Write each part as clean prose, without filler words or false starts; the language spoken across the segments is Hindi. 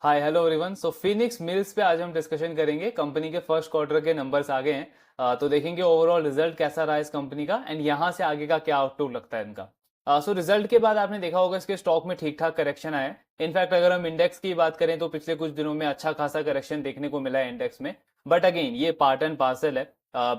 हाय hello everyone. So Phoenix Mills पे आज हम डिस्कशन करेंगे। कंपनी के फर्स्ट क्वार्टर के नंबर्स आ गए हैं। तो देखेंगे ओवरऑल रिजल्ट कैसा रहा इस कंपनी का एंड यहाँ से आगे का क्या आउटलुक लगता है इनका। सो रिजल्ट के बाद आपने देखा होगा इसके स्टॉक में ठीक ठाक करेक्शन आया है। इनफैक्ट अगर हम इंडेक्स की बात करें तो पिछले कुछ दिनों में अच्छा खासा करेक्शन देखने को मिला है इंडेक्स में। बट अगेन ये पार्ट एंड पार्सल है।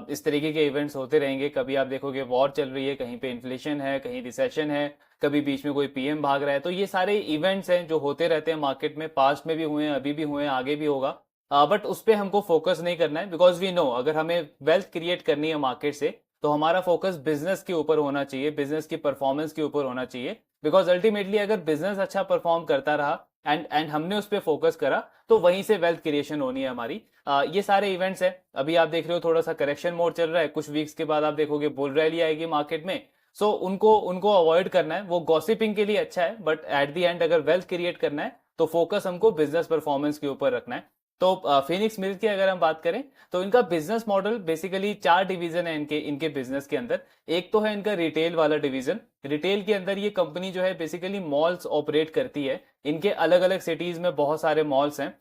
इस तरीके के इवेंट्स होते रहेंगे। कभी आप देखोगे वॉर चल रही है, कहीं पे इन्फ्लेशन है, कहीं रिसेशन है, कभी बीच में कोई पीएम भाग रहा है। तो ये सारे इवेंट्स हैं जो होते रहते हैं मार्केट में। पास्ट में भी हुए हैं, अभी भी हुए हैं, आगे भी होगा। बट उस पर हमको फोकस नहीं करना है बिकॉज वी नो अगर हमें वेल्थ क्रिएट करनी है मार्केट से तो हमारा फोकस बिजनेस के ऊपर होना चाहिए, बिजनेस की परफॉर्मेंस के ऊपर होना चाहिए। बिकॉज अल्टीमेटली अगर बिजनेस अच्छा परफॉर्म करता रहा एंड हमने उस पर फोकस करा तो वहीं से वेल्थ क्रिएशन होनी है हमारी। ये सारे इवेंट्स हैं। अभी आप देख रहे हो थोड़ा सा करेक्शन मोड चल रहा है। कुछ वीक्स के बाद आप देखोगे बुल रैली आएगी मार्केट में। सो उनको उनको अवॉइड करना है। वो गॉसिपिंग के लिए अच्छा है बट एट द एंड अगर वेल्थ क्रिएट करना है तो फोकस हमको बिजनेस परफॉर्मेंस के ऊपर रखना है। तो फिनिक्स मिल्स की अगर हम बात करें तो इनका बिजनेस मॉडल बेसिकली चार डिवीजन है इनके इनके बिजनेस के अंदर। एक तो है इनका रिटेल वाला डिवीजन। रिटेल के अंदर ये कंपनी जो है बेसिकली मॉल्स ऑपरेट करती है। इनके अलग अलग सिटीज में बहुत सारे मॉल्स हैं।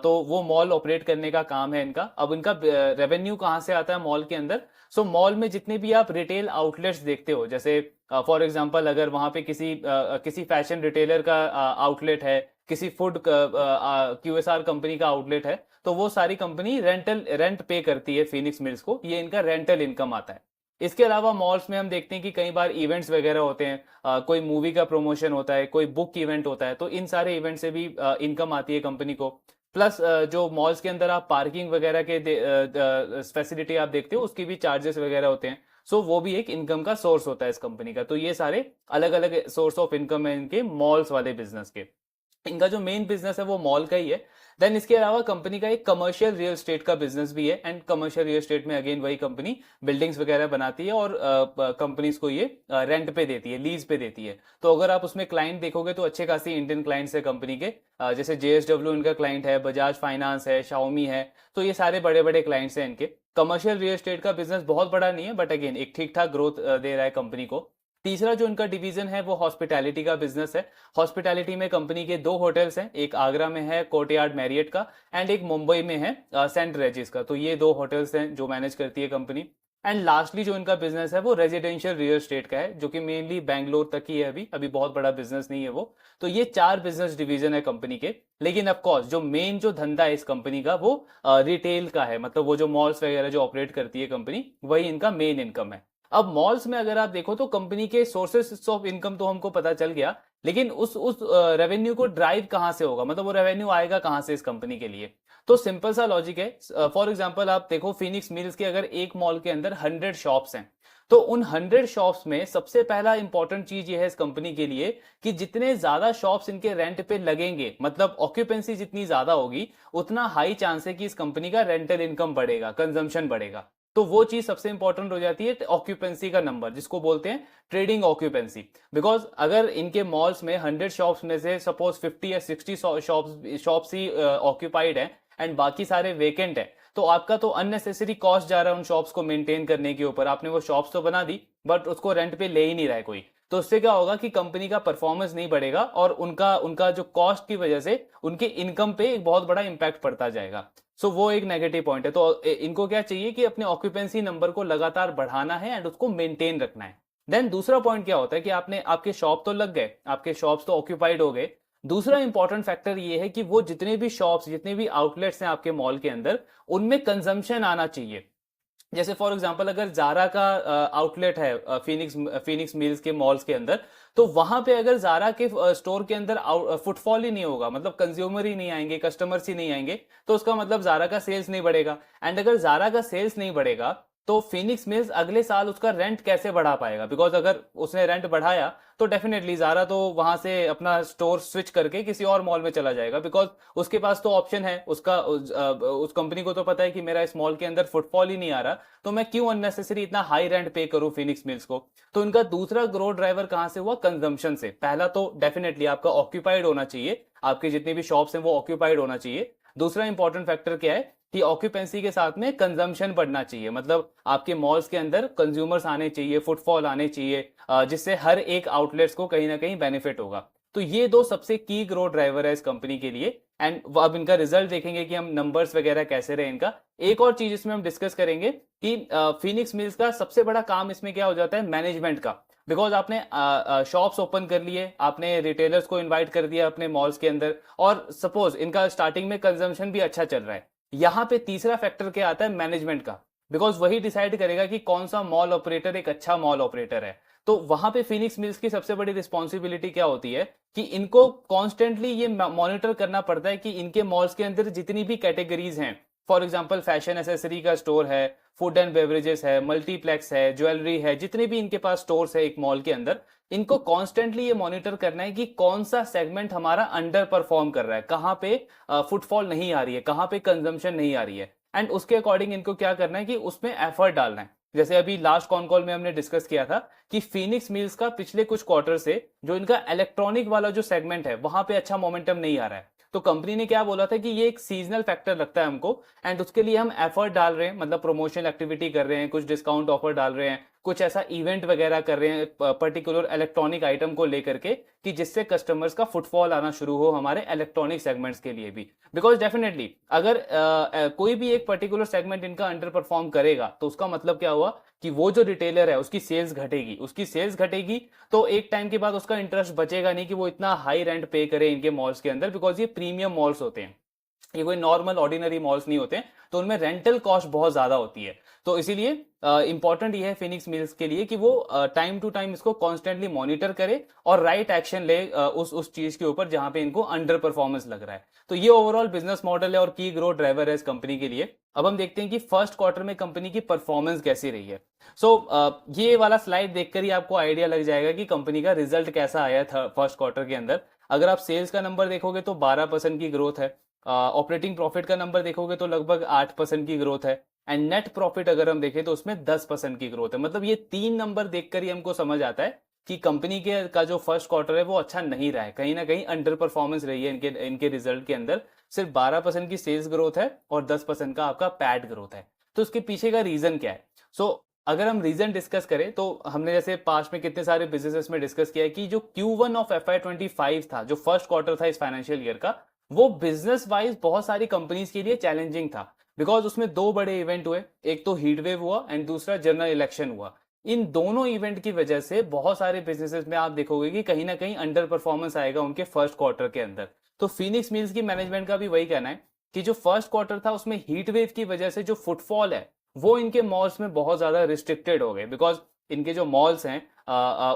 तो वो मॉल ऑपरेट करने का काम है इनका। अब इनका रेवेन्यू कहाँ से आता है मॉल के अंदर? सो मॉल में जितने भी आप रिटेल आउटलेट्स देखते हो, जैसे फॉर एग्जांपल अगर वहां पे किसी फैशन रिटेलर का आउटलेट है, किसी फूड क्यूएसआर कंपनी का आउटलेट है, तो वो सारी कंपनी रेंट पे करती है फिनिक्स मिल्स को। ये इनका रेंटल इनकम आता है। इसके अलावा मॉल्स में हम देखते हैं कि कई बार इवेंट्स वगैरह होते हैं। कोई मूवी का प्रमोशन होता है, कोई बुक इवेंट होता है, तो इन सारे इवेंट से भी इनकम आती है कंपनी को। प्लस जो मॉल्स के अंदर आप पार्किंग वगैरह के फैसिलिटी आप देखते हो उसकी भी चार्जेस वगैरह होते हैं। सो वो भी एक इनकम का सोर्स होता है इस कंपनी का। तो ये सारे अलग अलग सोर्स ऑफ इनकम है इनके मॉल्स वाले बिजनेस के। इनका जो मेन बिजनेस है वो मॉल का ही है। देन इसके अलावा कंपनी का एक कमर्शियल रियल एस्टेट का बिजनेस भी है। एंड कमर्शियल रियल एस्टेट में अगेन वही कंपनी बिल्डिंग्स वगैरह बनाती है और कंपनीज को ये रेंट पे देती है, लीज पे देती है। तो अगर आप उसमें क्लाइंट देखोगे तो अच्छे खासी इंडियन क्लाइंट्स है कंपनी के। जैसे जेएसडब्ल्यू इनका क्लाइंट है, बजाज फाइनेंस है, शाओमी है। तो ये सारे बड़े बड़े क्लाइंट्स हैं इनके। कमर्शियल रियल एस्टेट का बिजनेस बहुत बड़ा नहीं है बट अगेन एक ठीक ठाक ग्रोथ दे रहा है कंपनी को। तीसरा जो इनका डिवीजन है वो हॉस्पिटैलिटी का बिजनेस है। हॉस्पिटैलिटी में कंपनी के दो होटल्स हैं। एक आगरा में है कोर्टयार्ड मैरियट का एंड एक मुंबई में है सेंट रेजिस का। तो ये दो होटल्स हैं जो मैनेज करती है कंपनी। एंड लास्टली जो इनका बिजनेस है वो रेजिडेंशियल रियल एस्टेट का है जो कि मेनली बैंगलोर तक ही है। अभी बहुत बड़ा बिजनेस नहीं है वो। तो ये चार बिजनेस डिवीजन है कंपनी के। लेकिन ऑफ कोर्स जो मेन जो धंधा है इस कंपनी का वो रिटेल का है। मतलब वो जो मॉल्स वगैरह जो ऑपरेट करती है कंपनी, वही इनका मेन इनकम है। अब मॉल्स में अगर आप देखो तो कंपनी के सोर्सेस ऑफ इनकम तो हमको पता चल गया। लेकिन उस रेवेन्यू को ड्राइव कहां से होगा, मतलब वो रेवेन्यू आएगा कहां से इस कंपनी के लिए? तो सिंपल सा लॉजिक है। फॉर एग्जांपल आप देखो फिनिक्स मिल्स के अगर एक मॉल के अंदर 100 शॉप्स हैं तो उन 100 शॉप्स में सबसे पहला इंपॉर्टेंट चीज ये है इस कंपनी के लिए कि जितने ज्यादा शॉप्स इनके रेंट पे लगेंगे, मतलब ऑक्यूपेंसी जितनी ज्यादा होगी, उतना हाई चांस है कि इस कंपनी का रेंटल इनकम बढ़ेगा, कंजम्पशन बढ़ेगा। तो वो चीज सबसे इंपॉर्टेंट हो जाती है ऑक्यूपेंसी का नंबर, जिसको बोलते हैं ट्रेडिंग ऑक्यूपेंसी। बिकॉज अगर इनके मॉल्स में 100 शॉप्स में से सपोज 50 या 60 शॉप्स ही ऑक्यूपाइड है एंड बाकी सारे वेकेंट है, तो आपका तो अननेसेसरी कॉस्ट जा रहा है उन शॉप्स को मेंटेन करने के ऊपर। आपने वो शॉप्स तो बना दी बट उसको रेंट पे ले ही नहीं रहा है कोई। तो उससे क्या होगा कि कंपनी का परफॉर्मेंस नहीं बढ़ेगा और उनका उनका जो कॉस्ट की वजह से उनके इनकम पे एक बहुत बड़ा इंपैक्ट पड़ता जाएगा। सो वो एक नेगेटिव पॉइंट है। तो इनको क्या चाहिए कि अपने ऑक्यूपेंसी नंबर को लगातार बढ़ाना है एंड उसको मेंटेन रखना है। देन दूसरा पॉइंट क्या होता है कि आपने आपके शॉप तो लग गए, आपके शॉप्स तो ऑक्यूपाइड हो गए। दूसरा इंपॉर्टेंट फैक्टर ये है कि वो जितने भी शॉप्स, जितने भी आउटलेट्स हैं आपके मॉल के अंदर, उनमें कंजम्पशन आना चाहिए। जैसे फॉर एग्जांपल अगर जारा का आउटलेट है फिनिक्स मिल्स के मॉल्स के अंदर, तो वहां पे अगर जारा के स्टोर के अंदर फुटफॉल ही नहीं होगा, मतलब कंज्यूमर ही नहीं आएंगे, कस्टमर्स ही नहीं आएंगे, तो उसका मतलब जारा का सेल्स नहीं बढ़ेगा। एंड अगर जारा का सेल्स नहीं बढ़ेगा तो फिनिक्स मिल्स अगले साल उसका रेंट कैसे बढ़ा पाएगा? बिकॉज अगर उसने रेंट बढ़ाया तो डेफिनेटली जारा तो वहां से अपना स्टोर स्विच करके किसी और मॉल में चला जाएगा। बिकॉज उसके पास तो ऑप्शन है, उस कंपनी को तो पता है कि मेरा इस मॉल के अंदर फुटफॉल ही नहीं आ रहा, तो मैं क्यों अननेसेसरी इतना हाई रेंट पे करूं फिनिक्स मिल्स को। तो इनका दूसरा ग्रोथ ड्राइवर कहां से हुआ? कंजम्पशन से। पहला तो डेफिनेटली आपका ऑक्यूपाइड होना चाहिए, आपके जितने भी शॉप्स हैं वो ऑक्यूपाइड होना चाहिए। दूसरा इंपॉर्टेंट फैक्टर क्या है कि ऑक्यूपेंसी के साथ में कंजम्पशन बढ़ना चाहिए, मतलब आपके मॉल्स के अंदर कंज्यूमर्स आने चाहिए, फुटफॉल आने चाहिए, जिससे हर एक आउटलेट्स को कहीं ना कहीं बेनिफिट होगा। तो ये दो सबसे की ग्रोथ ड्राइवर है इस कंपनी के लिए। एंड अब इनका रिजल्ट देखेंगे कि हम नंबर्स वगैरह कैसे रहे इनका। एक और चीज इसमें हम डिस्कस करेंगे कि फिनिक्स मिल्स का सबसे बड़ा काम इसमें क्या हो जाता है, मैनेजमेंट का। बिकॉज आपने शॉप्स ओपन कर लिए, आपने रिटेलर्स को इनवाइट कर दिया अपने मॉल्स के अंदर, और सपोज इनका स्टार्टिंग में कंजम्पशन भी अच्छा चल रहा है। यहाँ पे तीसरा फैक्टर क्या आता है, मैनेजमेंट का। बिकॉज वही डिसाइड करेगा कि कौन सा मॉल ऑपरेटर एक अच्छा मॉल ऑपरेटर है। तो वहां पे फिनिक्स मिल्स की सबसे बड़ी रिस्पॉन्सिबिलिटी क्या होती है कि इनको कॉन्स्टेंटली ये मॉनिटर करना पड़ता है कि इनके मॉल्स के अंदर जितनी भी कैटेगरीज हैं, फॉर एग्जांपल फैशन एसेसरी का स्टोर है, फूड एंड बेवरेजेस है, मल्टीप्लेक्स है, ज्वेलरी है, जितने भी इनके पास स्टोर्स है एक मॉल के अंदर, इनको कॉन्स्टेंटली ये मॉनिटर करना है कि कौन सा सेगमेंट हमारा अंडर परफॉर्म कर रहा है, कहाँ पे फुटफॉल नहीं आ रही है, कहाँ पे कंजम्पशन नहीं आ रही है। एंड उसके अकॉर्डिंग इनको क्या करना है कि उसमें एफर्ट डालना है। जैसे अभी लास्ट कॉन कॉल में हमने डिस्कस किया था कि फिनिक्स मिल्स का पिछले कुछ क्वार्टर से जो इनका इलेक्ट्रॉनिक वाला जो सेगमेंट है वहां पे अच्छा मोमेंटम नहीं आ रहा है। तो कंपनी ने क्या बोला था कि ये एक सीजनल फैक्टर लगता है हमको, एंड उसके लिए हम एफर्ट डाल रहे हैं, मतलब प्रमोशन एक्टिविटी कर रहे हैं, कुछ डिस्काउंट ऑफर डाल रहे हैं, कुछ ऐसा इवेंट वगैरह कर रहे हैं पर्टिकुलर इलेक्ट्रॉनिक आइटम को लेकर के, कि जिससे कस्टमर्स का फुटफॉल आना शुरू हो हमारे इलेक्ट्रॉनिक सेगमेंट्स के लिए भी। बिकॉज डेफिनेटली अगर कोई भी एक पर्टिकुलर सेगमेंट इनका अंडर परफॉर्म करेगा तो उसका मतलब क्या हुआ कि वो जो रिटेलर है उसकी सेल्स घटेगी, उसकी सेल्स घटेगी तो एक टाइम के बाद उसका इंटरेस्ट बचेगा नहीं कि वो इतना हाई रेंट पे करे इनके मॉल्स के अंदर, बिकॉज ये प्रीमियम मॉल्स होते हैं, ये कोई नॉर्मल ऑर्डिनरी मॉल्स नहीं होते हैं, तो उनमें रेंटल कॉस्ट बहुत ज्यादा होती है। तो इसीलिए इंपॉर्टेंट ये है फिनिक्स मिल्स के लिए कि वो टाइम टू टाइम इसको कॉन्स्टेंटली मॉनिटर करे और राइट एक्शन ले उस चीज के ऊपर जहां पे इनको अंडर परफॉर्मेंस लग रहा है। तो ये ओवरऑल बिजनेस मॉडल है और की ग्रोथ ड्राइवर है इस कंपनी के लिए। अब हम देखते हैं कि फर्स्ट क्वार्टर में कंपनी की परफॉर्मेंस कैसी रही है। ये वाला स्लाइड देखकर ही आपको आइडिया लग जाएगा कि कंपनी का रिजल्ट कैसा आया था फर्स्ट क्वार्टर के अंदर। अगर आप सेल्स का नंबर देखोगे तो 12% की ग्रोथ है, ऑपरेटिंग प्रॉफिट का नंबर देखोगे तो लगभग 8% की ग्रोथ है, एंड नेट प्रॉफिट अगर हम देखें तो उसमें 10% की ग्रोथ है। मतलब ये तीन नंबर देखकर ही हमको समझ आता है कि कंपनी के का जो फर्स्ट क्वार्टर है वो अच्छा नहीं रहा है, कहीं ना कहीं अंडर परफॉर्मेंस रही है इनके इनके रिजल्ट के अंदर। सिर्फ 12% की सेल्स ग्रोथ है और 10% का आपका पैट ग्रोथ है। तो उसके पीछे का रीजन क्या है? अगर हम रीजन डिस्कस करें तो हमने जैसे पास्ट में कितने सारे बिजनेसेस में डिस्कस किया है कि जो Q1 ऑफ FY25 था, जो फर्स्ट क्वार्टर था इस फाइनेंशियल ईयर का, वो बिजनेस वाइज बहुत सारी कंपनीज के लिए चैलेंजिंग था। बिकॉज उसमें दो बड़े इवेंट हुए, एक तो हीट वेव हुआ एंड दूसरा जनरल इलेक्शन हुआ। इन दोनों इवेंट की वजह से बहुत सारे बिजनेसेस में आप देखोगे कि कहीं ना कहीं अंडर परफॉर्मेंस आएगा उनके फर्स्ट क्वार्टर के अंदर। तो फिनिक्स मिल्स की मैनेजमेंट का भी वही कहना है कि जो फर्स्ट क्वार्टर था उसमें हीट वेव की वजह से जो फुटफॉल है वो इनके मॉल्स में बहुत ज्यादा रिस्ट्रिक्टेड हो गए। बिकॉज इनके जो मॉल्स हैं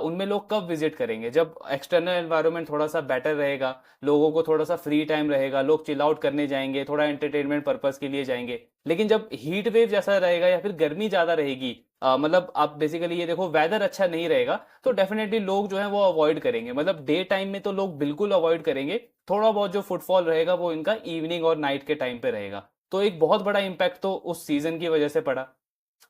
उनमें लोग कब विजिट करेंगे, जब एक्सटर्नल एनवायरनमेंट थोड़ा सा बेटर रहेगा, लोगों को थोड़ा सा फ्री टाइम रहेगा, लोग चिल आउट करने जाएंगे, थोड़ा एंटरटेनमेंट पर्पस के लिए जाएंगे। लेकिन जब हीट वेव जैसा रहेगा या फिर गर्मी ज्यादा रहेगी, मतलब आप बेसिकली ये देखो वेदर अच्छा नहीं रहेगा, तो डेफिनेटली लोग जो है वो अवॉइड करेंगे। मतलब डे टाइम में तो लोग बिल्कुल अवॉइड करेंगे, थोड़ा बहुत जो फुटफॉल रहेगा वो इनका इवनिंग और नाइट के टाइम पे रहेगा। तो एक बहुत बड़ा इंपैक्ट तो उस सीजन की वजह से पड़ा।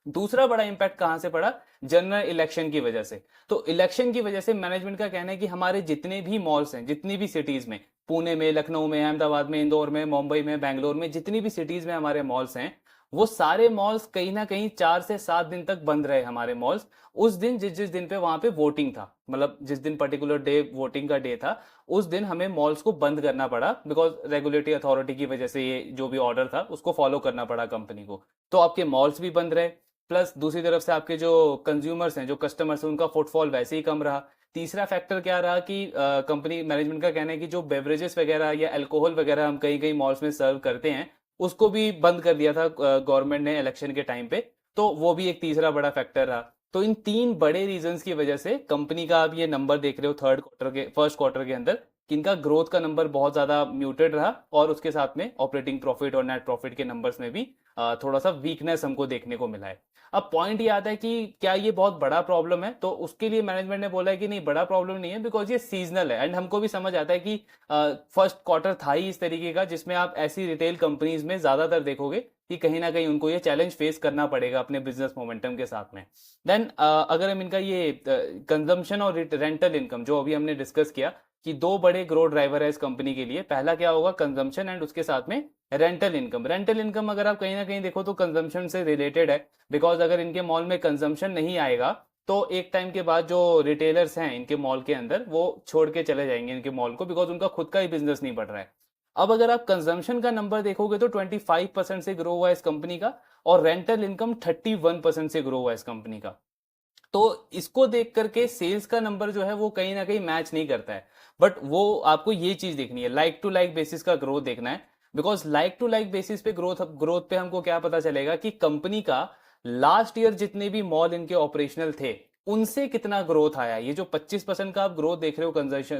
दूसरा बड़ा इंपैक्ट कहां से पड़ा? जनरल इलेक्शन की वजह से। तो इलेक्शन की वजह से मैनेजमेंट का कहना है कि हमारे जितने भी मॉल्स हैं, जितनी भी सिटीज में, पुणे में, लखनऊ में, अहमदाबाद में, इंदौर में, मुंबई में, बैंगलोर में, जितनी भी सिटीज में हमारे मॉल्स हैं, वो सारे मॉल्स कहीं ना कहीं 4 से 7 दिन तक बंद रहे हमारे मॉल्स। उस दिन जिस जिस दिन पे वहां पे वोटिंग था, मतलब जिस दिन पर्टिकुलर डे वोटिंग का डे था, उस दिन हमें मॉल्स को बंद करना पड़ा। बिकॉज रेगुलेटरी अथॉरिटी की वजह से ये जो भी ऑर्डर था उसको फॉलो करना पड़ा कंपनी को। तो आपके मॉल्स भी बंद रहे, प्लस दूसरी तरफ से आपके जो कंज्यूमर्स हैं, जो कस्टमर्स हैं, उनका फुटफॉल वैसे ही कम रहा। तीसरा फैक्टर क्या रहा कि कंपनी मैनेजमेंट का कहना है कि जो बेवरेजेस वगैरह या अल्कोहल वगैरह हम कहीं कहीं मॉल्स में सर्व करते हैं उसको भी बंद कर दिया था गवर्नमेंट ने इलेक्शन के टाइम पे। तो वो भी एक तीसरा बड़ा फैक्टर रहा। तो इन तीन बड़े रीजंस की वजह से कंपनी का आप ये नंबर देख रहे हो थर्ड क्वार्टर के फर्स्ट क्वार्टर के अंदर कि इनका ग्रोथ का नंबर बहुत ज्यादा म्यूटेड रहा, और उसके साथ में ऑपरेटिंग प्रॉफिट और नेट प्रॉफिट के नंबर्स में भी थोड़ा सा वीकनेस हमको देखने को मिला है। अब पॉइंट ये आता है कि क्या ये बहुत बड़ा प्रॉब्लम है? तो उसके लिए मैनेजमेंट ने बोला है कि नहीं, बड़ा प्रॉब्लम नहीं है, बिकॉज ये सीजनल है। एंड हमको भी समझ आता है कि फर्स्ट क्वार्टर था ही इस तरीके का जिसमें आप ऐसी रिटेल कंपनीज में ज्यादातर देखोगे कि कहीं ना कहीं उनको ये चैलेंज फेस करना पड़ेगा अपने बिजनेस मोमेंटम के साथ में। देन अगर हम इनका ये कंजम्पशन और रेंटल इनकम जो अभी हमने डिस्कस किया कि दो बड़े ग्रोथ ड्राइवर है इस कंपनी के लिए, पहला क्या होगा? कंजम्पशन, एंड उसके साथ में रेंटल इनकम। रेंटल इनकम अगर आप कहीं ना कहीं देखो तो कंजम्पशन से रिलेटेड है, बिकॉज अगर इनके मॉल में कंजम्पशन नहीं आएगा तो एक टाइम के बाद जो रिटेलर्स हैं इनके मॉल के अंदर वो छोड़ के चले जाएंगे इनके मॉल को, बिकॉज उनका खुद का ही बिजनेस नहीं बढ़ रहा है। अब अगर आप कंजम्पशन का नंबर देखोगे तो 25% से ग्रो हुआ है इस कंपनी का, और रेंटल इनकम 31% से ग्रो हुआ है इस कंपनी का। तो इसको देख करके सेल्स का नंबर जो है वो कहीं ना कहीं मैच नहीं करता है। बट वो आपको ये चीज देखनी है, लाइक टू लाइक बेसिस का ग्रोथ देखना है। Because like to like basis पे ग्रोथ ग्रोथ पे हमको क्या पता चलेगा कि कंपनी का लास्ट ईयर जितने भी मॉल इनके ऑपरेशनल थे उनसे कितना ग्रोथ आया। ये जो 25% का आप ग्रोथ देख रहे हो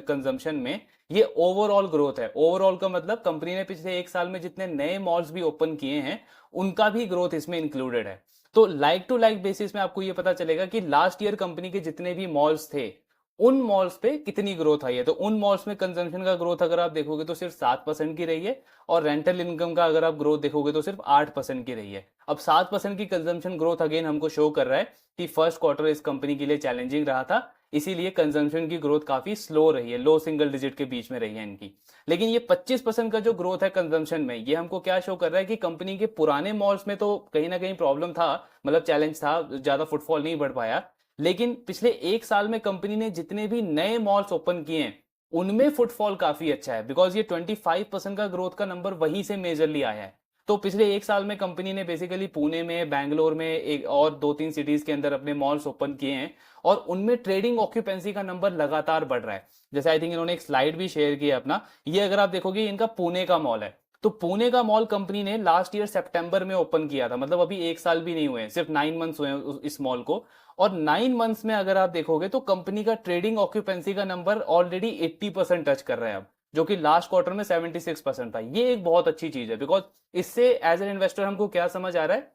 कंजम्पशन में, ये ओवरऑल ग्रोथ है। ओवरऑल का मतलब कंपनी ने पिछले एक साल में जितने नए मॉल्स भी ओपन किए हैं उनका भी ग्रोथ इसमें इंक्लूडेड है। तो लाइक टू लाइक बेसिस में आपको ये पता चलेगा कि लास्ट ईयर कंपनी के जितने भी मॉल्स थे उन मॉल्स पे कितनी ग्रोथ आई है। तो उन मॉल्स में कंजम्पशन का ग्रोथ अगर आप देखोगे तो सिर्फ 7% की रही है, और रेंटल इनकम का अगर आप ग्रोथ देखोगे तो सिर्फ 8% की रही है। अब 7% की कंजम्पशन ग्रोथ अगेन हमको शो कर रहा है कि फर्स्ट क्वार्टर इस कंपनी के लिए चैलेंजिंग रहा था, इसीलिए कंजम्पशन की ग्रोथ काफी स्लो रही है, लो सिंगल डिजिट के बीच में रही है इनकी। लेकिन ये 25% का जो ग्रोथ है कंजम्पशन में, ये हमको क्या शो कर रहा है कि कंपनी के पुराने मॉल्स में तो कहीं ना कहीं प्रॉब्लम था, मतलब चैलेंज था, ज्यादा फुटफॉल नहीं बढ़ पाया। लेकिन पिछले एक साल में कंपनी ने जितने भी नए मॉल्स ओपन किए हैं उनमें फुटफॉल काफी अच्छा है, बिकॉज ये 25% का ग्रोथ का नंबर वहीं से मेजरली आया है। तो पिछले एक साल में कंपनी ने बेसिकली पुणे में, बैंगलोर में, एक और दो तीन सिटीज के अंदर अपने मॉल्स ओपन किए हैं, और उनमें ट्रेडिंग ऑक्यूपेंसी का नंबर लगातार बढ़ रहा है। जैसे आई थिंक इन्होंने एक स्लाइड भी शेयर किया अपना, ये अगर आप देखोगे इनका पुणे का मॉल है। तो पुणे का मॉल कंपनी ने लास्ट ईयर सितंबर में ओपन किया था, मतलब अभी एक साल भी नहीं हुए, सिर्फ 9 मंथ्स हुए हैं इस मॉल को। और 9 मंथ्स में अगर आप देखोगे तो कंपनी का ट्रेडिंग ऑक्यूपेंसी का नंबर ऑलरेडी 80% टच कर रहा है अब, जो कि लास्ट क्वार्टर में 76% था। ये एक बहुत अच्छी चीज है, बिकॉज इससे एज एन इन्वेस्टर हमको क्या समझ आ रहा है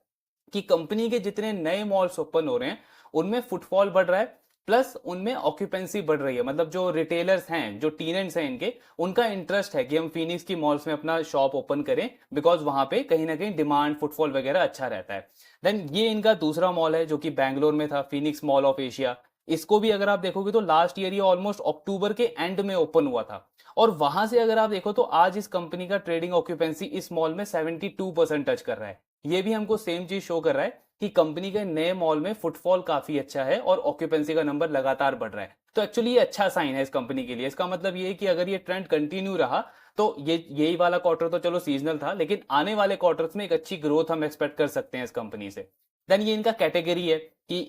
कि कंपनी के जितने नए मॉल्स ओपन हो रहे हैं उनमें फुटफॉल बढ़ रहा है, प्लस उनमें ऑक्यूपेंसी बढ़ रही है। मतलब जो रिटेलर्स हैं, जो टीनेंट्स हैं इनके, उनका इंटरेस्ट है कि हम फिनिक्स की मॉल्स में अपना शॉप ओपन करें, बिकॉज वहां पे कहीं ना कहीं डिमांड, फुटफॉल वगैरह अच्छा रहता है। देन ये इनका दूसरा मॉल है जो कि बैंगलोर में था, फिनिक्स मॉल ऑफ एशिया। इसको भी अगर आप देखोगे तो लास्ट ईयर ये ऑलमोस्ट अक्टूबर के एंड में ओपन हुआ था, और वहां से अगर आप देखो तो आज इस कंपनी का ट्रेडिंग ऑक्यूपेंसी इस मॉल में 72% टच कर रहा है। ये भी हमको सेम चीज शो कर रहा है कि कंपनी के नए मॉल में फुटफॉल काफी अच्छा है और ऑक्यूपेंसी का नंबर लगातार बढ़ रहा है। तो एक्चुअली ये अच्छा साइन है इस कंपनी के लिए। इसका मतलब ये है कि अगर ये ट्रेंड कंटिन्यू रहा तो यही वाला क्वार्टर तो चलो सीजनल था, लेकिन आने वाले क्वार्टर्स में एक अच्छी ग्रोथ हम एक्सपेक्ट कर सकते हैं इस कंपनी से। देन ये इनका कैटेगरी है कि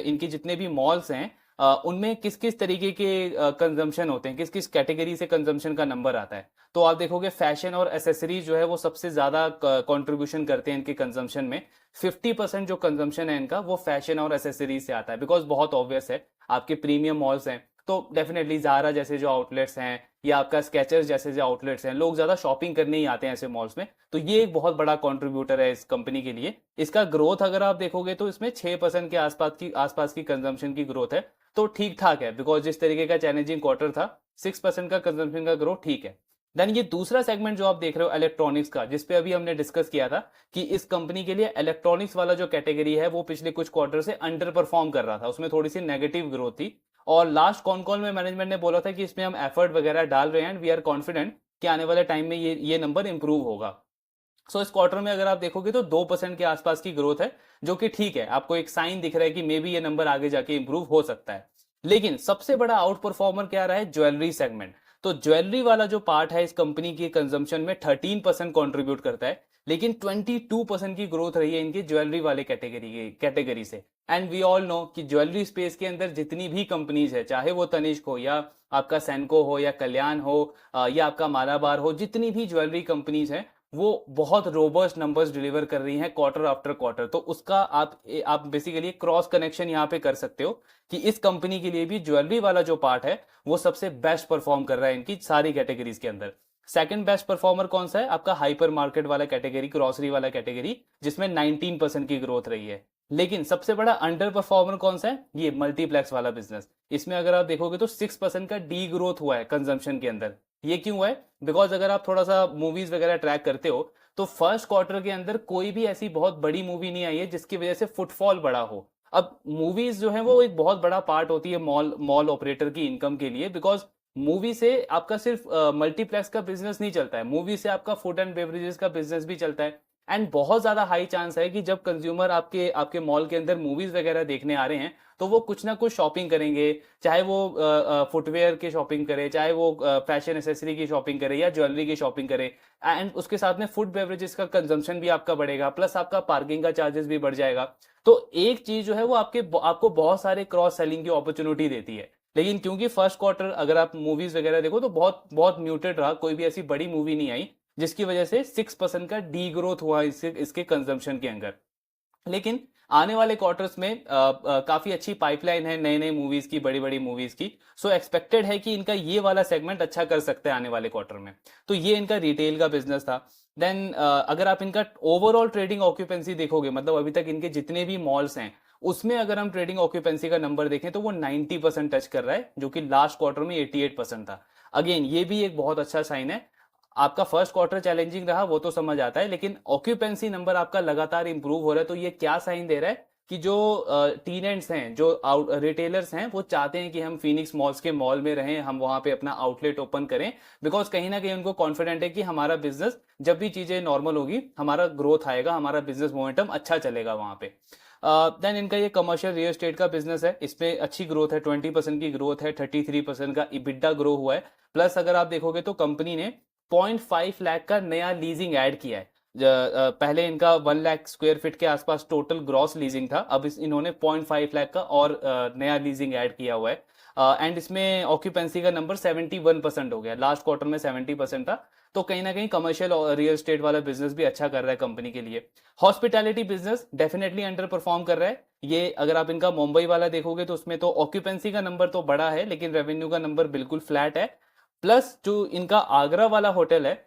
इनके जितने भी मॉल्स हैं उनमें किस किस तरीके के कंजम्पशन होते हैं, किस किस कैटेगरी से कंजम्पशन का नंबर आता है। तो आप देखोगे फैशन और एसेसरीज जो है वो सबसे ज्यादा कंट्रीब्यूशन करते हैं इनके कंजम्पशन में। 50% जो कंजम्पशन है इनका वो फैशन और एसेसरीज से आता है, बिकॉज बहुत ऑब्वियस है, आपके प्रीमियम मॉल्स हैं तो डेफिनेटली जारा जैसे जो आउटलेट्स हैं या आपका स्केचर्स जैसे जो आउटलेट्स हैं, लोग ज्यादा शॉपिंग करने ही आते हैं ऐसे मॉल्स में। तो ये एक बहुत बड़ा कंट्रीब्यूटर है इस कंपनी के लिए। इसका ग्रोथ अगर आप देखोगे तो इसमें 6% के आसपास की कंजम्पशन की ग्रोथ है, तो ठीक ठाक है, बिकॉज जिस तरीके का चैलेंजिंग क्वार्टर था 6% का कंजम्पशन का ग्रोथ ठीक है। देन ये दूसरा सेगमेंट जो आप देख रहे हो इलेक्ट्रॉनिक्स का, जिसपे अभी हमने डिस्कस किया था कि इस कंपनी के लिए इलेक्ट्रॉनिक्स वाला जो कैटेगरी है वो पिछले कुछ क्वार्टर से अंडर परफॉर्म कर रहा था, उसमें थोड़ी सी नेगेटिव ग्रोथ थी। और लास्ट कॉन कॉल में मैनेजमेंट ने बोला था कि इसमें हम एफर्ट वगैरह डाल रहे हैं एंड वी आर कॉन्फिडेंट कि आने वाले टाइम में ये नंबर इंप्रूव होगा। सो इस क्वार्टर में अगर आप देखोगे तो 2% के आसपास की ग्रोथ है, जो कि ठीक है, आपको एक साइन दिख रहा है कि मे बी ये नंबर आगे जाके इंप्रूव हो सकता है। लेकिन सबसे बड़ा आउट परफॉर्मर क्या रहा है, ज्वेलरी सेगमेंट। तो ज्वेलरी वाला जो पार्ट है इस कंपनी की कंजम्पशन में 13% कंट्रीब्यूट करता है, लेकिन 22% की ग्रोथ रही है इनकी ज्वेलरी वाले कैटेगरी से। एंड वी ऑल नो कि ज्वेलरी स्पेस के अंदर जितनी भी कंपनीज है, चाहे वो तनिष्क हो या आपका सेंको हो या कल्याण हो या आपका मालाबार हो, जितनी भी ज्वेलरी कंपनीज हैं वो बहुत रोबस्ट नंबर्स डिलीवर कर रही हैं क्वार्टर आफ्टर क्वार्टर। तो उसका आप बेसिकली क्रॉस कनेक्शन यहाँ पे कर सकते हो कि इस कंपनी के लिए भी ज्वेलरी वाला जो पार्ट है वो सबसे बेस्ट परफॉर्म कर रहा है इनकी सारी कैटेगरीज के अंदर। सेकंड बेस्ट परफॉर्मर कौन सा है, आपका हाइपर मार्केट वाला कैटेगरी, ग्रोसरी वाला कैटेगरी, जिसमें 19% की ग्रोथ रही है। लेकिन सबसे बड़ा अंडर परफॉर्मर कौन सा है, ये मल्टीप्लेक्स वाला बिजनेस। इसमें अगर आप देखोगे तो 6% का डी ग्रोथ हुआ है कंजम्पशन के अंदर। ये क्यों हुआ है, बिकॉज अगर आप थोड़ा सा मूवीज वगैरह ट्रैक करते हो तो फर्स्ट क्वार्टर के अंदर कोई भी ऐसी बहुत बड़ी मूवी नहीं आई है जिसकी वजह से फुटफॉल बड़ा हो। अब मूवीज जो है वो एक बहुत बड़ा पार्ट होती है मॉल ऑपरेटर की इनकम के लिए, बिकॉज मूवी से आपका सिर्फ मल्टीप्लेक्स का बिजनेस नहीं चलता है, मूवी से आपका फूड एंड बेवरेजेस का बिजनेस भी चलता है। एंड बहुत ज्यादा हाई चांस है कि जब कंज्यूमर आपके आपके मॉल के अंदर मूवीज वगैरह देखने आ रहे हैं तो वो कुछ ना कुछ शॉपिंग करेंगे, चाहे वो फुटवेयर की शॉपिंग करे, चाहे वो फैशन एसेसरी की शॉपिंग करे या ज्वेलरी की शॉपिंग करे, एंड उसके साथ में फूड बेवरेजेस का कंजम्पशन भी आपका बढ़ेगा, प्लस आपका पार्किंग का चार्जेस भी बढ़ जाएगा। तो एक चीज जो है वो आपको बहुत सारे क्रॉस सेलिंग की अपॉर्चुनिटी देती है। लेकिन क्योंकि फर्स्ट क्वार्टर अगर आप मूवीज वगैरह देखो तो बहुत बहुत म्यूटेड रहा, कोई भी ऐसी बड़ी मूवी नहीं आई, जिसकी वजह से 6% का डी ग्रोथ हुआ इसके कंजम्पशन के अंदर। लेकिन आने वाले क्वार्टर्स में काफी अच्छी पाइपलाइन है नए नए मूवीज की, बड़ी बड़ी मूवीज की। सो एक्सपेक्टेड है कि इनका ये वाला सेगमेंट अच्छा कर सकते हैं आने वाले क्वार्टर में। तो ये इनका रिटेल का बिजनेस था। देन अगर आप इनका ओवरऑल ट्रेडिंग ऑक्यूपेंसी देखोगे, मतलब अभी तक इनके जितने भी मॉल्स हैं उसमें अगर हम ट्रेडिंग ऑक्यूपेंसी का नंबर देखें तो वो 90% टच कर रहा है, जो कि लास्ट क्वार्टर में 88% था। अगेन ये भी एक बहुत अच्छा साइन है। आपका फर्स्ट क्वार्टर चैलेंजिंग रहा वो तो समझ आता है, लेकिन ऑक्यूपेंसी नंबर आपका लगातार इंप्रूव हो रहा है, तो ये क्या साइन दे रहा है कि जो टीनेंट्स हैं, जो रिटेलर्स हैं, वो चाहते हैं कि हम फीनिक्स मॉल्स के मॉल में रहें, हम वहां पे अपना आउटलेट ओपन करें, बिकॉज कहीं ना कहीं उनको कॉन्फिडेंट है कि हमारा बिजनेस जब भी चीजें नॉर्मल होगी हमारा ग्रोथ आएगा, हमारा बिजनेस मोमेंटम अच्छा चलेगा वहां पे। देन इनका ये कमर्शियल रियल एस्टेट का बिजनेस है, इसमें अच्छी ग्रोथ है, 20% की ग्रोथ है, 33% का इबिड्डा ग्रो हुआ है। प्लस अगर आप देखोगे तो कंपनी ने 0.5 लाख का नया लीजिंग ऐड किया है। पहले इनका 1 लाख स्क्वायर फीट के आसपास टोटल ग्रॉस लीजिंग था, अब इन्होंने 0.5 लाख का और नया लीजिंग ऐड किया हुआ है। एंड इसमें ऑक्यूपेंसी का नंबर 71% हो गया, लास्ट क्वार्टर में 70% था। तो कहीं ना कहीं कमर्शियल और रियल एस्टेट वाला बिजनेस भी अच्छा कर रहा है कंपनी के लिए। Hospitality business definitely under perform कर रहा है। ये अगर आप इनका मुंबई वाला देखोगे तो उसमें तो ऑक्यूपेंसी का नंबर तो बड़ा है, लेकिन रेवेन्यू का नंबर बिल्कुल फ्लैट है। प्लस जो इनका आगरा वाला होटल है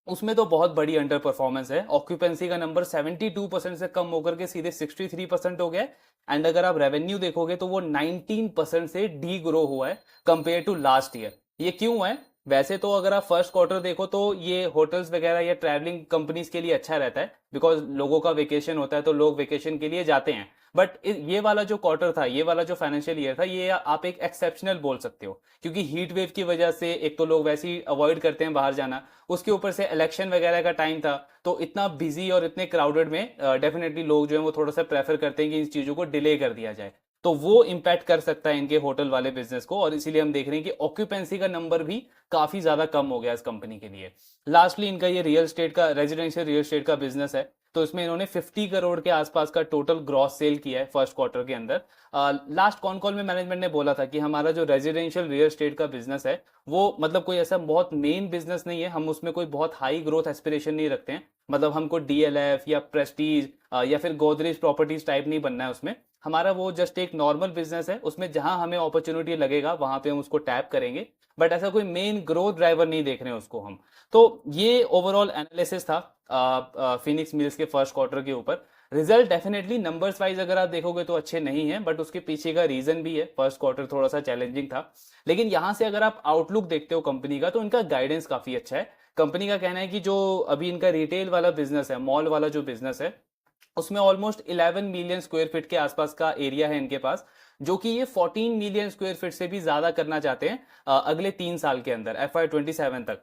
उसमें तो बहुत बड़ी अंडर परफॉर्मेंस है, ऑक्यूपेंसी का नंबर 72% से कम होकर के सीधे 63% हो गया है। एंड अगर आप रेवेन्यू देखोगे तो वो 19% से डी ग्रो हुआ है कंपेयर टू लास्ट ईयर। ये क्यों है? वैसे तो अगर आप फर्स्ट क्वार्टर देखो तो ये होटल्स वगैरह या ट्रैवलिंग कंपनीज के लिए अच्छा रहता है, बिकॉज लोगों का वेकेशन होता है तो लोग वेकेशन के लिए जाते हैं। बट ये वाला जो क्वार्टर था, ये वाला जो फाइनेंशियल ईयर था, ये आप एक एक्सेप्शनल बोल सकते हो, क्योंकि हीट वेव की वजह से एक तो लोग वैसे ही अवॉइड करते हैं बाहर जाना, उसके ऊपर से इलेक्शन वगैरह का टाइम था, तो इतना बिजी और इतने क्राउडेड में डेफिनेटली लोग जो है वो थोड़ा सा प्रेफर करते हैं कि इन चीजों को डिले कर दिया जाए। तो वो इम्पैक्ट कर सकता है इनके होटल वाले बिजनेस को, और इसीलिए हम देख रहे हैं कि ऑक्यूपेंसी का नंबर भी काफी ज्यादा कम हो गया इस कंपनी के लिए। लास्टली इनका ये रियल स्टेट का, रेजिडेंशियल रियल स्टेट का बिजनेस है, तो इसमें इन्होंने 50 करोड़ के आसपास का टोटल ग्रॉस सेल किया है फर्स्ट क्वार्टर के अंदर। लास्ट कॉन कॉल में मैनेजमेंट ने बोला था कि हमारा जो रेजिडेंशियल रियल एस्टेट का बिजनेस है वो मतलब कोई ऐसा बहुत मेन बिजनेस नहीं है, हम उसमें कोई बहुत हाई ग्रोथ एस्पिरेशन नहीं रखते हैं, मतलब हमको डीएलएफ या प्रेस्टीज या फिर गोदरेज प्रॉपर्टीज टाइप नहीं बनना है उसमें। हमारा वो जस्ट एक नॉर्मल बिजनेस है, उसमें जहां हमें अपॉर्चुनिटी लगेगा वहां पे हम उसको टैप करेंगे, बट ऐसा कोई मेन ग्रोथ ड्राइवर नहीं देख रहे हैं उसको हम। तो ये ओवरऑल एनालिसिस था फिनिक्स मिल्स के फर्स्ट क्वार्टर के ऊपर। रिजल्ट डेफिनेटली नंबर्स वाइज अगर आप देखोगे तो अच्छे नहीं है, बट उसके पीछे का रीजन भी है, फर्स्ट क्वार्टर थोड़ा सा चैलेंजिंग था। लेकिन यहां से अगर आप आउटलुक देखते हो कंपनी का तो इनका गाइडेंस काफी अच्छा है। कंपनी का कहना है कि जो अभी इनका रिटेल वाला बिजनेस है, मॉल वाला जो बिजनेस है, उसमें ऑलमोस्ट 11 मिलियन स्क्वायर फीट के आसपास का एरिया है इनके पास, जो कि ये 14 मिलियन स्क्वायर फीट से भी ज्यादा करना चाहते हैं अगले 3 साल के अंदर, FY27 तक।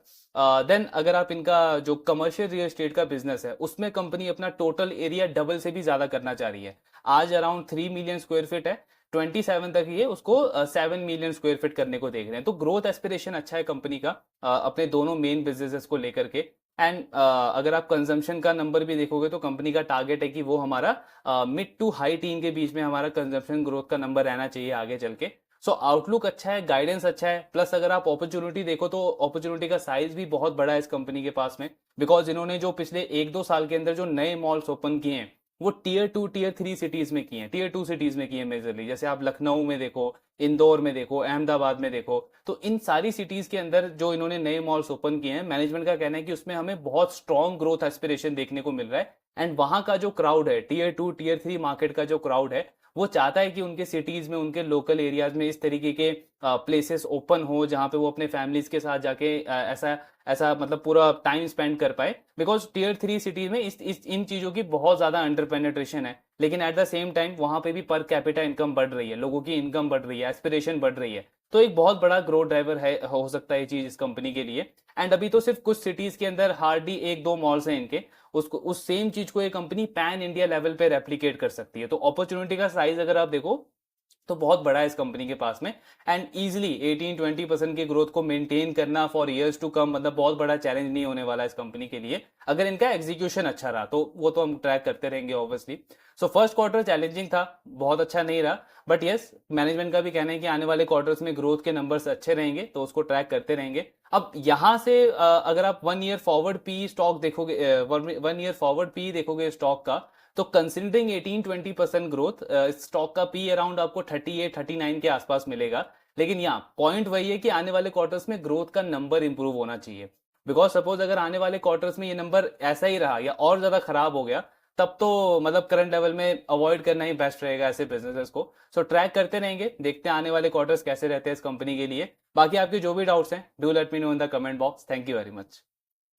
देन अगर आप इनका जो कमर्शियल रियल एस्टेट का बिजनेस है उसमें कंपनी अपना टोटल एरिया डबल से भी ज्यादा करना चाह रही है। आज अराउंड 3 मिलियन स्क्वायर फीट है, 27 तक ये उसको 7 मिलियन स्क्वायर फीट करने को देख रहे हैं। तो ग्रोथ एस्पिरेशन अच्छा है कंपनी का अपने दोनों मेन बिजनेसेस को लेकर के। एंड अगर आप कंजम्पशन का नंबर भी देखोगे तो कंपनी का टारगेट है कि वो हमारा मिड टू हाई टीन के बीच में हमारा कंजम्पशन ग्रोथ का नंबर रहना चाहिए आगे चल के। सो आउटलुक अच्छा है, गाइडेंस अच्छा है, प्लस अगर आप अपॉर्चुनिटी देखो तो अपॉर्चुनिटी का साइज भी बहुत बड़ा है इस कंपनी के पास में, बिकॉज इन्होंने जो पिछले 1-2 साल के अंदर जो नए मॉल्स ओपन किए हैं वो Tier 2 Tier 3 सिटीज में किए हैं, Tier 2 सिटीज में किए हैं मेजरली। जैसे आप लखनऊ में देखो, इंदौर में देखो, अहमदाबाद में देखो, तो इन सारी सिटीज के अंदर जो इन्होंने नए मॉल्स ओपन किए हैं, मैनेजमेंट का कहना है कि उसमें हमें बहुत स्ट्रॉन्ग ग्रोथ एस्पिरेशन देखने को मिल रहा है। एंड वहां का जो क्राउड है, Tier 2 Tier 3 मार्केट का जो क्राउड है, वो चाहता है कि उनके सिटीज में, उनके लोकल एरियाज में इस तरीके के प्लेसेस ओपन हो जहां पे वो अपने फैमिलीज के साथ जाके ऐसा ऐसा मतलब पूरा टाइम स्पेंड कर पाए, बिकॉज Tier 3 सिटी में इन चीजों की बहुत ज्यादा अंडर पेनिट्रेशन है। लेकिन एट द सेम टाइम वहां पे भी पर कैपिटा इनकम बढ़ रही है, लोगों की इनकम बढ़ रही है, एस्पिरेशन बढ़ रही है। तो एक बहुत बड़ा ग्रोथ ड्राइवर है, हो सकता है ये चीज इस कंपनी के लिए। एंड अभी तो सिर्फ कुछ सिटीज के अंदर हार्डली एक दो मॉल्स हैं इनके, उसको उस सेम चीज को ये कंपनी पैन इंडिया लेवल पे रेप्लिकेट कर सकती है। तो अपॉर्चुनिटी का साइज अगर आप देखो तो बहुत बड़ा है इस कंपनी के पास में। एंड इजिली 18-20% की ग्रोथ को मेंटेन करना फॉर इयर्स टू कम, मतलब बहुत बड़ा चैलेंज नहीं होने वाला इस कंपनी के लिए, अगर इनका एग्जीक्यूशन अच्छा रहा तो। वो तो हम ट्रैक करते रहेंगे obviously. So first quarter challenging था, बहुत अच्छा नहीं रहा, बट यस मैनेजमेंट का भी कहना है कि आने वाले क्वार्टर्स में ग्रोथ के नंबर्स अच्छे रहेंगे, तो उसको ट्रैक करते रहेंगे। अब यहां से अगर आप 1 ईयर फॉरवर्ड पी स्टॉक देखोगे, 1 ईयर फॉरवर्ड पी देखोगे स्टॉक का, तो कंसिडरिंग 18-20% ग्रोथ, स्टॉक का पी अराउंड आपको 38-39 के आसपास मिलेगा। लेकिन यहाँ पॉइंट वही है कि आने वाले क्वार्टर्स में ग्रोथ का नंबर इंप्रूव होना चाहिए। बिकॉज सपोज अगर आने वाले क्वार्टर्स में ये नंबर ऐसा ही रहा या और ज्यादा खराब हो गया, तब तो मतलब करंट लेवल में अवॉइड करना ही बेस्ट रहेगा ऐसे बिजनेसेस को। सो ट्रैक करते रहेंगे, देखते हैं आने वाले क्वार्टर्स कैसे रहते हैं इस कंपनी के लिए। बाकी आपके जो भी डाउट्स हैं, do let me know in the comment box. Thank you very much.